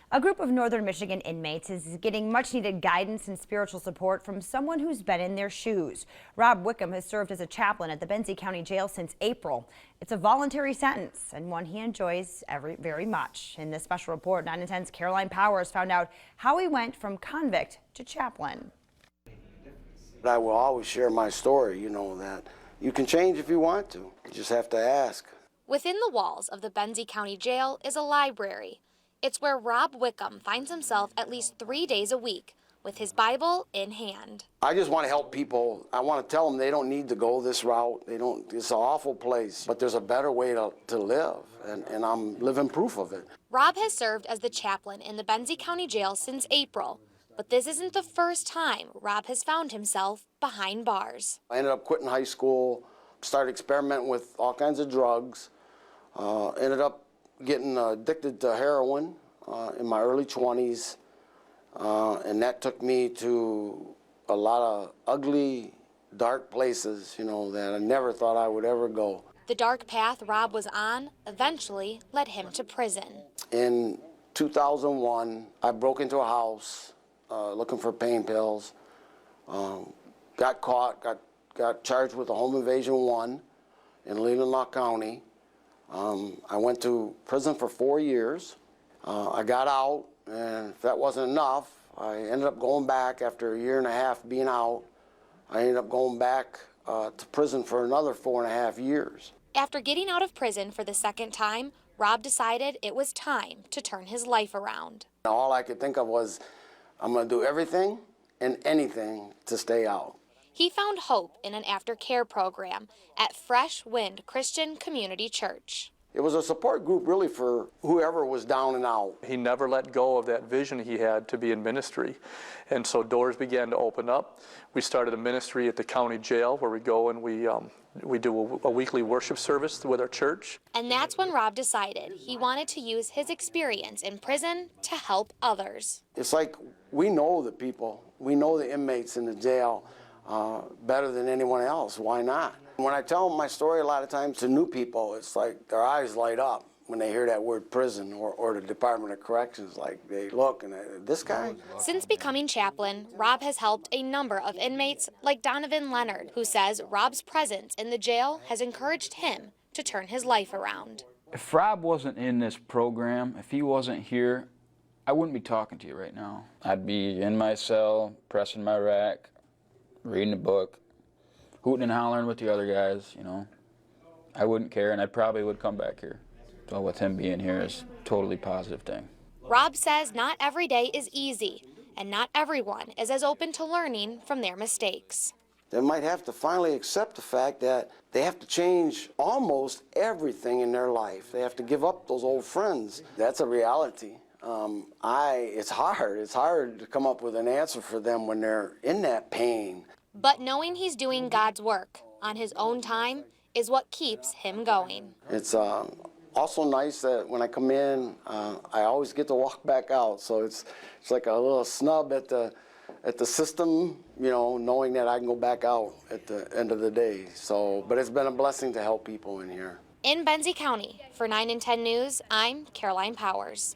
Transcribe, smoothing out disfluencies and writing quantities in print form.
A group of Northern Michigan inmates is getting much-needed guidance and spiritual support from someone who's been in their shoes. Rob Wickham has served as a chaplain at the Benzie County Jail since April. It's a voluntary sentence and one he enjoys very much. In this special report, 9 and 10's Caroline Powers found out how he went from convict to chaplain. I will always share my story, that you can change if you want to. You just have to ask. Within the walls of the Benzie County Jail is a library. It's where Rob Wickham finds himself at least 3 days a week with his Bible in hand. I just want to help people. I want to tell them they don't need to go this route. It's an awful place, but there's a better way to live, and I'm living proof of it. Rob has served as the chaplain in the Benzie County Jail since April, but this isn't the first time Rob has found himself behind bars. I ended up quitting high school, started experimenting with all kinds of drugs, ended up getting addicted to heroin in my early 20s, and that took me to a lot of ugly, dark places, that I never thought I would ever go. The dark path Rob was on eventually led him to prison. In 2001, I broke into a house looking for pain pills, got caught, got charged with a home invasion 1 in Leelanau County. I went to prison for 4 years. I got out, and if that wasn't enough, I ended up going back after a year and a half being out. I ended up going back to prison for another 4.5 years. After getting out of prison for the second time, Rob decided it was time to turn his life around. All I could think of was, I'm going to do everything and anything to stay out. He found hope in an aftercare program at Fresh Wind Christian Community Church. It was a support group really for whoever was down and out. He never let go of that vision he had to be in ministry. And so doors began to open up. We started a ministry at the county jail where we go and we do a weekly worship service with our church. And that's when Rob decided he wanted to use his experience in prison to help others. It's like we know the people, we know the inmates in the jail better than anyone else. Why not? When I tell my story a lot of times to new people, it's like their eyes light up when they hear that word prison or the Department of Corrections. Like they look and this guy? Since becoming chaplain, Rob has helped a number of inmates like Donovan Leonard, who says Rob's presence in the jail has encouraged him to turn his life around. If Rob wasn't in this program, if he wasn't here, I wouldn't be talking to you right now. I'd be in my cell, pressing my rack, reading a book, hooting and hollering with the other guys, I wouldn't care, and I probably would come back here. So with him being here is a totally positive thing. Rob says not every day is easy, and not everyone is as open to learning from their mistakes. They might have to finally accept the fact that they have to change almost everything in their life. They have to give up those old friends. That's a reality. It's hard. It's hard to come up with an answer for them when they're in that pain. But knowing he's doing God's work on his own time is what keeps him going. It's also nice that when I come in, I always get to walk back out. So it's like a little snub at the system, knowing that I can go back out at the end of the day. But it's been a blessing to help people in here. In Benzie County, for 9 and 10 News, I'm Caroline Powers.